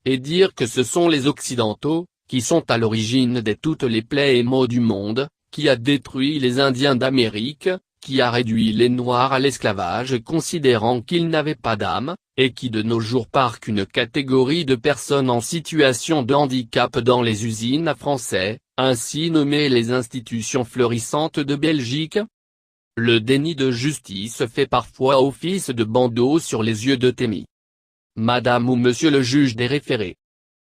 et dire que ce sont les Occidentaux, qui sont à l'origine de toutes les plaies et maux du monde, qui a détruit les Indiens d'Amérique, qui a réduit les Noirs à l'esclavage considérant qu'ils n'avaient pas d'âme, et qui de nos jours parent qu'une catégorie de personnes en situation de handicap dans les usines à français, ainsi nommées les institutions fleurissantes de Belgique. Le déni de justice fait parfois office de bandeau sur les yeux de Témy. Madame ou Monsieur le juge des référés.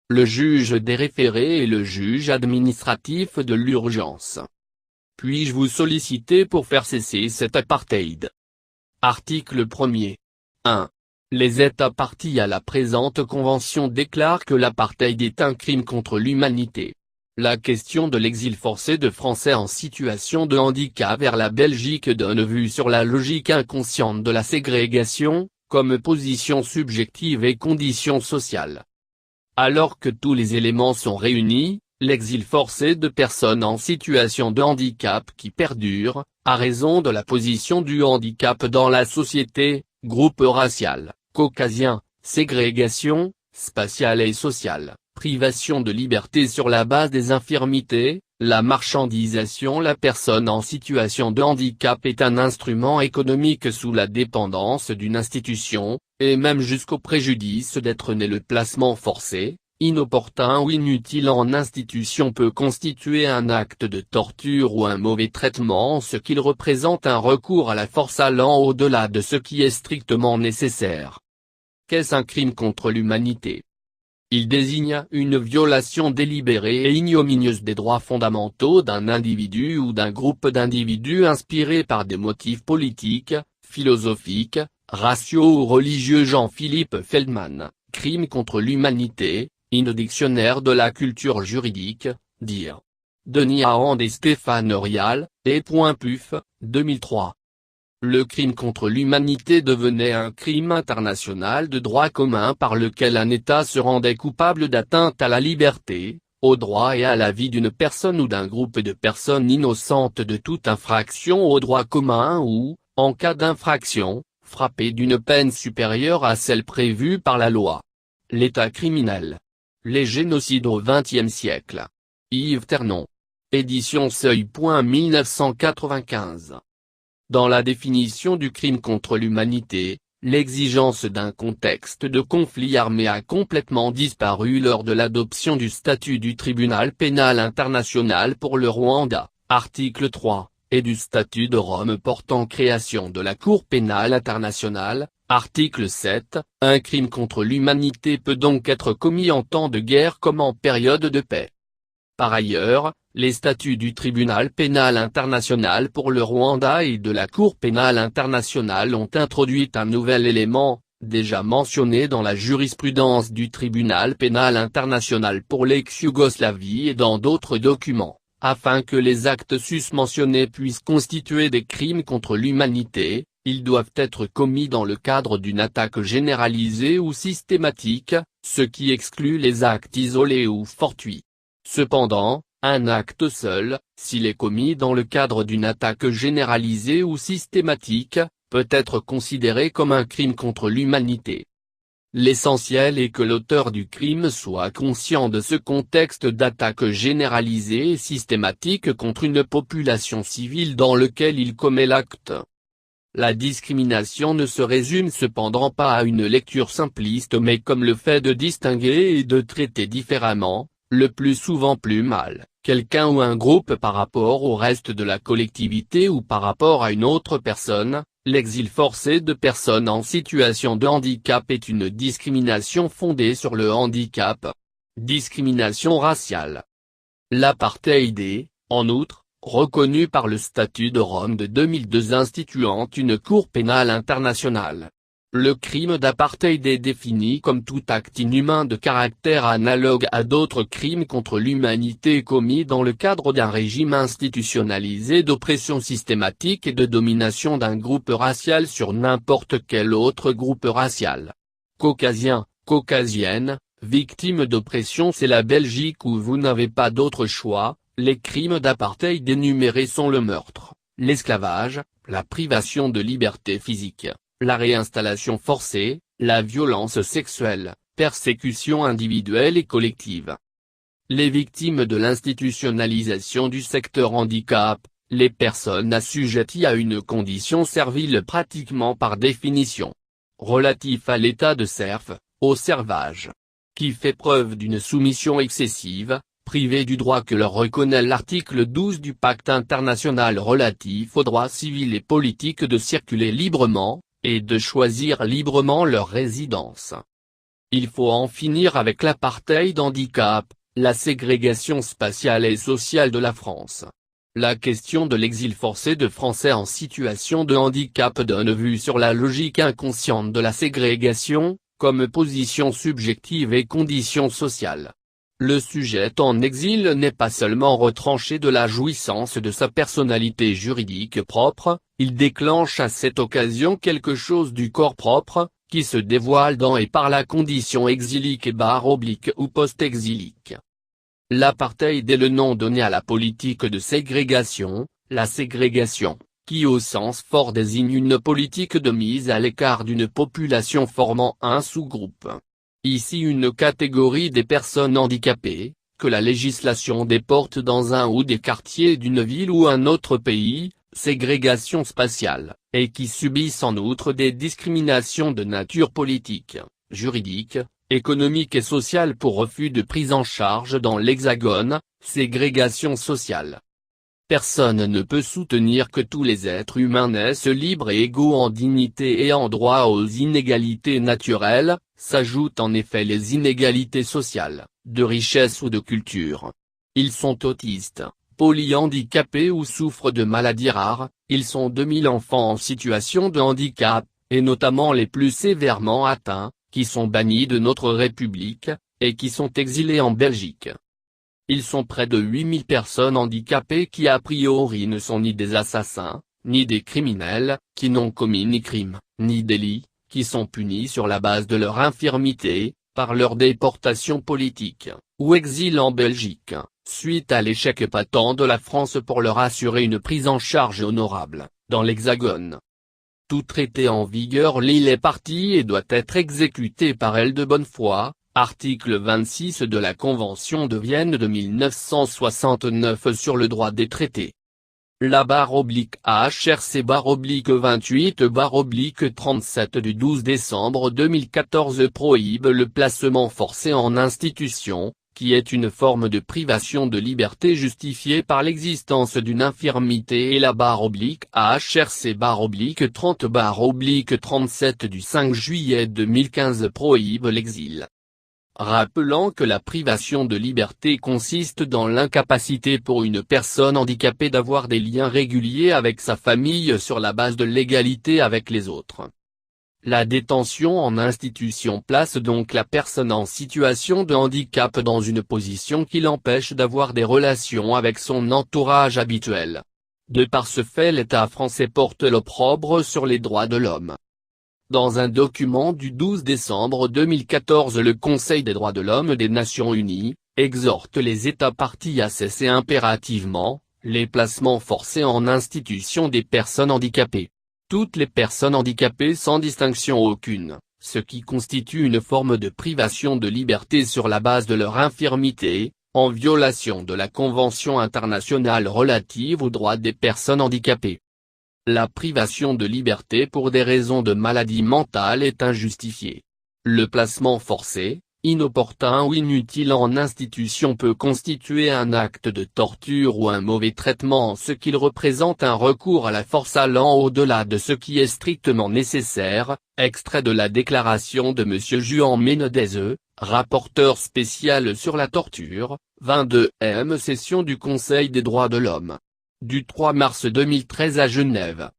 Le juge des référés est le juge administratif de l'urgence. Puis-je vous solliciter pour faire cesser cet apartheid? Article 1er. 1. Les États partis à la présente convention déclarent que l'apartheid est un crime contre l'humanité. La question de l'exil forcé de Français en situation de handicap vers la Belgique donne vue sur la logique inconsciente de la ségrégation, comme position subjective et condition sociale. Alors que tous les éléments sont réunis, l'exil forcé de personnes en situation de handicap qui perdure, à raison de la position du handicap dans la société, groupe racial, caucasien, ségrégation, spatiale et sociale, privation de liberté sur la base des infirmités, la marchandisation. La personne en situation de handicap est un instrument économique sous la dépendance d'une institution, et même jusqu'au préjudice d'être né. Le placement forcé, inopportun ou inutile en institution peut constituer un acte de torture ou un mauvais traitement, ce qu'il représente un recours à la force allant au-delà de ce qui est strictement nécessaire. Qu'est-ce un crime contre l'humanité? Il désigne une violation délibérée et ignominieuse des droits fondamentaux d'un individu ou d'un groupe d'individus inspirés par des motifs politiques, philosophiques, raciaux ou religieux. Jean-Philippe Feldman, Crime contre l'humanité, in dictionnaire de la culture juridique, dire. Denis Arand et Stéphane Rial, et.puf, 2003. Le crime contre l'humanité devenait un crime international de droit commun par lequel un État se rendait coupable d'atteinte à la liberté, au droit et à la vie d'une personne ou d'un groupe de personnes innocentes de toute infraction au droit commun ou, en cas d'infraction, frappé d'une peine supérieure à celle prévue par la loi. L'État criminel. Les génocides au XXe siècle. Yves Ternon. Édition Seuil. 1995. Dans la définition du crime contre l'humanité, l'exigence d'un contexte de conflit armé a complètement disparu lors de l'adoption du statut du Tribunal pénal international pour le Rwanda, article 3, et du statut de Rome portant création de la Cour pénale internationale, article 7. Un crime contre l'humanité peut donc être commis en temps de guerre comme en période de paix. Par ailleurs, les statuts du Tribunal pénal international pour le Rwanda et de la Cour pénale internationale ont introduit un nouvel élément, déjà mentionné dans la jurisprudence du Tribunal pénal international pour l'ex-Yougoslavie et dans d'autres documents, afin que les actes susmentionnés puissent constituer des crimes contre l'humanité. Ils doivent être commis dans le cadre d'une attaque généralisée ou systématique, ce qui exclut les actes isolés ou fortuits. Cependant, un acte seul, s'il est commis dans le cadre d'une attaque généralisée ou systématique, peut être considéré comme un crime contre l'humanité. L'essentiel est que l'auteur du crime soit conscient de ce contexte d'attaque généralisée et systématique contre une population civile dans lequel il commet l'acte. La discrimination ne se résume cependant pas à une lecture simpliste mais comme le fait de distinguer et de traiter différemment, le plus souvent plus mal, quelqu'un ou un groupe par rapport au reste de la collectivité ou par rapport à une autre personne. L'exil forcé de personnes en situation de handicap est une discrimination fondée sur le handicap. Discrimination raciale. L'apartheid est, en outre, reconnu par le statut de Rome de 2002 instituant une Cour pénale internationale. Le crime d'apartheid est défini comme tout acte inhumain de caractère analogue à d'autres crimes contre l'humanité commis dans le cadre d'un régime institutionnalisé d'oppression systématique et de domination d'un groupe racial sur n'importe quel autre groupe racial. Caucasien, caucasienne, victime d'oppression. C'est la Belgique où vous n'avez pas d'autre choix. Les crimes d'apartheid énumérés sont le meurtre, l'esclavage, la privation de liberté physique, la réinstallation forcée, la violence sexuelle, persécution individuelle et collective. Les victimes de l'institutionnalisation du secteur handicap, les personnes assujetties à une condition servile pratiquement par définition. Relatif à l'état de serf, au servage. Qui fait preuve d'une soumission excessive, privée du droit que leur reconnaît l'article 12 du Pacte international relatif aux droits civils et politiques de circuler librement, et de choisir librement leur résidence. Il faut en finir avec l'apartheid handicap, la ségrégation spatiale et sociale de la France. La question de l'exil forcé de Français en situation de handicap donne vue sur la logique inconsciente de la ségrégation, comme position subjective et condition sociale. Le sujet en exil n'est pas seulement retranché de la jouissance de sa personnalité juridique propre, il déclenche à cette occasion quelque chose du corps propre, qui se dévoile dans et par la condition exilique et / ou post-exilique. L'apartheid est le nom donné à la politique de ségrégation, la ségrégation, qui au sens fort désigne une politique de mise à l'écart d'une population formant un sous-groupe. Ici une catégorie des personnes handicapées, que la législation déporte dans un ou des quartiers d'une ville ou un autre pays, ségrégation spatiale, et qui subissent en outre des discriminations de nature politique, juridique, économique et sociale pour refus de prise en charge dans l'Hexagone, ségrégation sociale. Personne ne peut soutenir que tous les êtres humains naissent libres et égaux en dignité et en droit aux inégalités naturelles, s'ajoutent en effet les inégalités sociales, de richesse ou de culture. Ils sont autistes, polyhandicapés ou souffrent de maladies rares, ils sont 2000 enfants en situation de handicap, et notamment les plus sévèrement atteints, qui sont bannis de notre République, et qui sont exilés en Belgique. Ils sont près de 8000 personnes handicapées qui a priori ne sont ni des assassins, ni des criminels, qui n'ont commis ni crime, ni délit, qui sont punis sur la base de leur infirmité, par leur déportation politique, ou exil en Belgique, suite à l'échec patent de la France pour leur assurer une prise en charge honorable, dans l'Hexagone. Tout traité en vigueur lie les parties et doit être exécuté par elle de bonne foi, article 26 de la Convention de Vienne de 1969 sur le droit des traités. La /HRC/28/37 du 12 décembre 2014 prohibe le placement forcé en institution, qui est une forme de privation de liberté justifiée par l'existence d'une infirmité, et la /HRC/30/37 du 5 juillet 2015 prohibe l'exil. Rappelant que la privation de liberté consiste dans l'incapacité pour une personne handicapée d'avoir des liens réguliers avec sa famille sur la base de l'égalité avec les autres. La détention en institution place donc la personne en situation de handicap dans une position qui l'empêche d'avoir des relations avec son entourage habituel. De par ce fait, l'État français porte l'opprobre sur les droits de l'homme. Dans un document du 12 décembre 2014, le Conseil des droits de l'homme des Nations Unies exhorte les États parties à cesser impérativement les placements forcés en institution des personnes handicapées. Toutes les personnes handicapées sans distinction aucune, ce qui constitue une forme de privation de liberté sur la base de leur infirmité, en violation de la Convention internationale relative aux droits des personnes handicapées. La privation de liberté pour des raisons de maladie mentale est injustifiée. Le placement forcé, inopportun ou inutile en institution peut constituer un acte de torture ou un mauvais traitement en ce qu'il représente un recours à la force allant au-delà de ce qui est strictement nécessaire, extrait de la déclaration de M. Juan Menendez, rapporteur spécial sur la torture, 22e session du Conseil des droits de l'homme. Du 3 mars 2013 à Genève.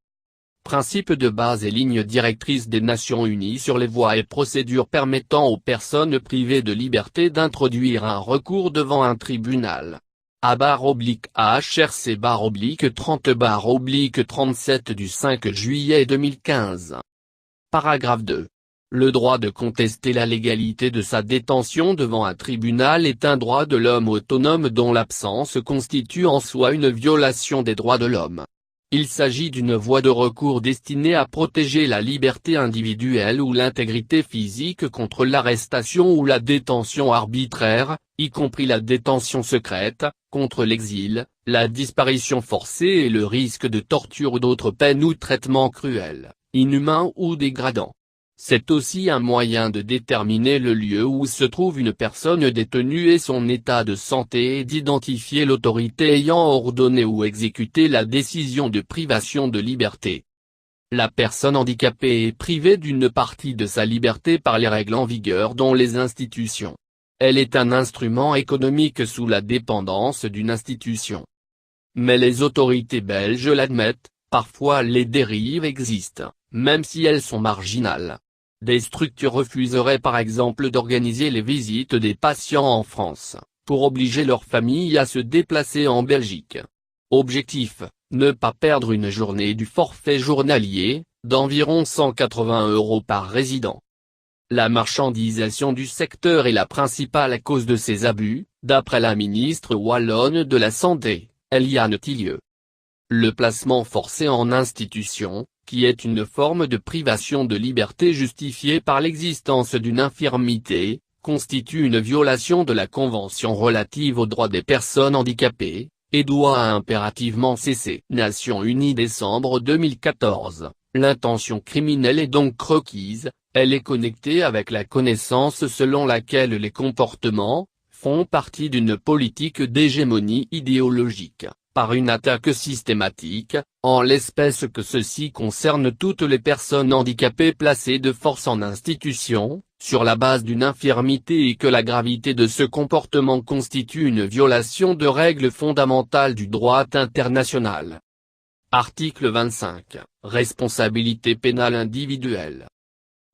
Principes de base et lignes directrices des Nations Unies sur les voies et procédures permettant aux personnes privées de liberté d'introduire un recours devant un tribunal. /HRC/30/37 du 5 juillet 2015. Paragraphe 2. Le droit de contester la légalité de sa détention devant un tribunal est un droit de l'homme autonome dont l'absence constitue en soi une violation des droits de l'homme. Il s'agit d'une voie de recours destinée à protéger la liberté individuelle ou l'intégrité physique contre l'arrestation ou la détention arbitraire, y compris la détention secrète, contre l'exil, la disparition forcée et le risque de torture ou d'autres peines ou traitements cruels, inhumains ou dégradants. C'est aussi un moyen de déterminer le lieu où se trouve une personne détenue et son état de santé et d'identifier l'autorité ayant ordonné ou exécuté la décision de privation de liberté. La personne handicapée est privée d'une partie de sa liberté par les règles en vigueur dans les institutions. Elle est un instrument économique sous la dépendance d'une institution. Mais les autorités belges l'admettent, parfois les dérives existent, même si elles sont marginales. Des structures refuseraient par exemple d'organiser les visites des patients en France, pour obliger leurs familles à se déplacer en Belgique. Objectif, ne pas perdre une journée du forfait journalier, d'environ 180 € par résident. La marchandisation du secteur est la principale cause de ces abus, d'après la ministre wallonne de la Santé, Eliane Tillieu. Le placement forcé en institution, qui est une forme de privation de liberté justifiée par l'existence d'une infirmité, constitue une violation de la Convention relative aux droits des personnes handicapées, et doit impérativement cesser. Nations Unies décembre 2014, l'intention criminelle est donc requise, elle est connectée avec la connaissance selon laquelle les comportements font partie d'une politique d'hégémonie idéologique, par une attaque systématique, en l'espèce que ceci concerne toutes les personnes handicapées placées de force en institution, sur la base d'une infirmité et que la gravité de ce comportement constitue une violation de règles fondamentales du droit international. Article 25, responsabilité pénale individuelle.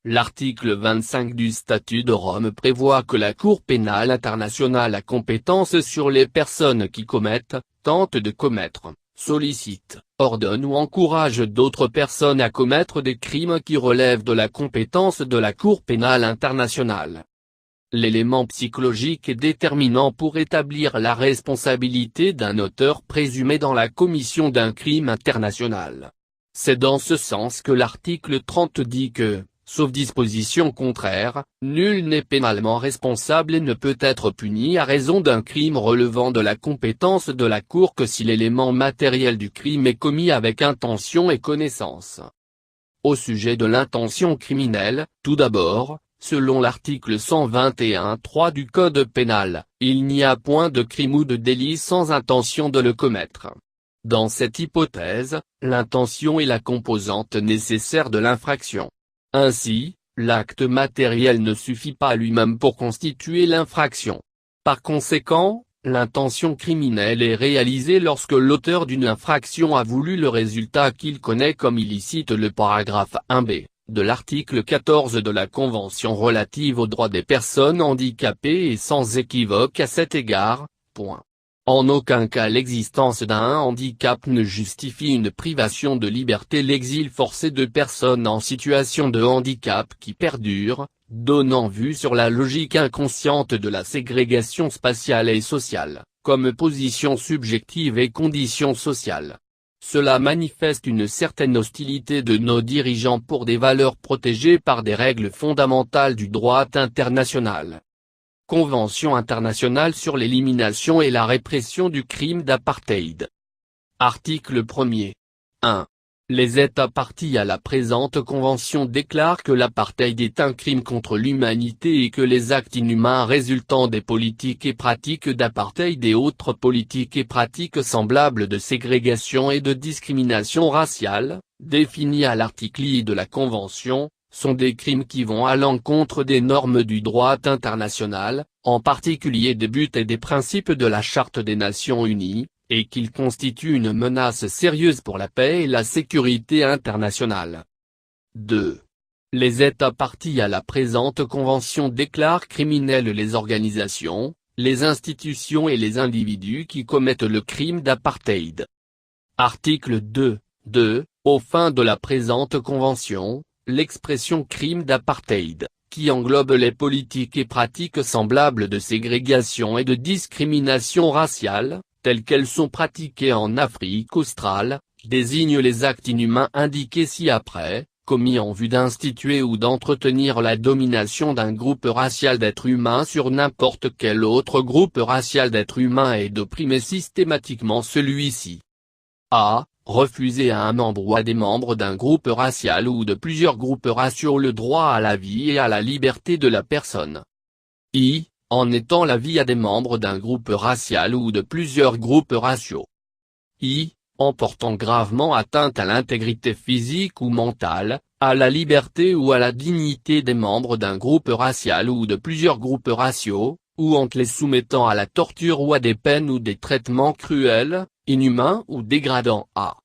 L'article 25 du Statut de Rome prévoit que la Cour pénale internationale a compétence sur les personnes qui commettent, tentent de commettre, sollicitent, ordonnent ou encouragent d'autres personnes à commettre des crimes qui relèvent de la compétence de la Cour pénale internationale. L'élément psychologique est déterminant pour établir la responsabilité d'un auteur présumé dans la commission d'un crime international. C'est dans ce sens que l'article 30 dit que, sauf disposition contraire, nul n'est pénalement responsable et ne peut être puni à raison d'un crime relevant de la compétence de la Cour que si l'élément matériel du crime est commis avec intention et connaissance. Au sujet de l'intention criminelle, tout d'abord, selon l'article 121-3 du Code pénal, il n'y a point de crime ou de délit sans intention de le commettre. Dans cette hypothèse, l'intention est la composante nécessaire de l'infraction. Ainsi, l'acte matériel ne suffit pas lui-même pour constituer l'infraction. Par conséquent, l'intention criminelle est réalisée lorsque l'auteur d'une infraction a voulu le résultat qu'il connaît comme illicite. Le paragraphe 1b, de l'article 14 de la Convention relative aux droits des personnes handicapées est sans équivoque à cet égard. En aucun cas l'existence d'un handicap ne justifie une privation de liberté. L'exil forcé de personnes en situation de handicap qui perdure, donnant vue sur la logique inconsciente de la ségrégation spatiale et sociale, comme position subjective et condition sociale. Cela manifeste une certaine hostilité de nos dirigeants pour des valeurs protégées par des règles fondamentales du droit international. Convention internationale sur l'élimination et la répression du crime d'apartheid. Article 1er. 1. Les États parties à la présente convention déclarent que l'apartheid est un crime contre l'humanité et que les actes inhumains résultant des politiques et pratiques d'apartheid et autres politiques et pratiques semblables de ségrégation et de discrimination raciale, définies à l'article I de la convention, sont des crimes qui vont à l'encontre des normes du droit international, en particulier des buts et des principes de la Charte des Nations Unies, et qu'ils constituent une menace sérieuse pour la paix et la sécurité internationale. 2. Les États parties à la présente convention déclarent criminelles les organisations, les institutions et les individus qui commettent le crime d'apartheid. Article 2. Aux fins de la présente convention, l'expression crime d'apartheid, qui englobe les politiques et pratiques semblables de ségrégation et de discrimination raciale, telles qu'elles sont pratiquées en Afrique australe, désigne les actes inhumains indiqués ci-après, commis en vue d'instituer ou d'entretenir la domination d'un groupe racial d'êtres humains sur n'importe quel autre groupe racial d'êtres humains et d'opprimer systématiquement celui-ci. A. Refuser à un membre ou à des membres d'un groupe racial ou de plusieurs groupes raciaux le droit à la vie et à la liberté de la personne. I. En étant la vie à des membres d'un groupe racial ou de plusieurs groupes raciaux. I. En portant gravement atteinte à l'intégrité physique ou mentale, à la liberté ou à la dignité des membres d'un groupe racial ou de plusieurs groupes raciaux, ou en les soumettant à la torture ou à des peines ou des traitements cruels, inhumains ou dégradants. A.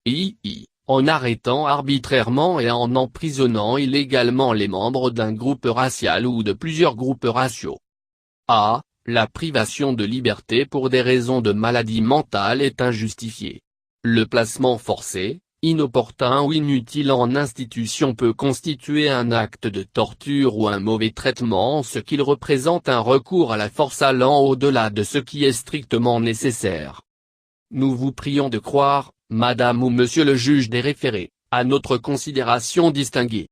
I. En arrêtant arbitrairement et en emprisonnant illégalement les membres d'un groupe racial ou de plusieurs groupes raciaux. A. La privation de liberté pour des raisons de maladie mentale est injustifiée. Le placement forcé, inopportun ou inutile en institution peut constituer un acte de torture ou un mauvais traitement en ce qu'il représente un recours à la force allant au-delà de ce qui est strictement nécessaire. Nous vous prions de croire, Madame ou Monsieur le juge des référés, à notre considération distinguée.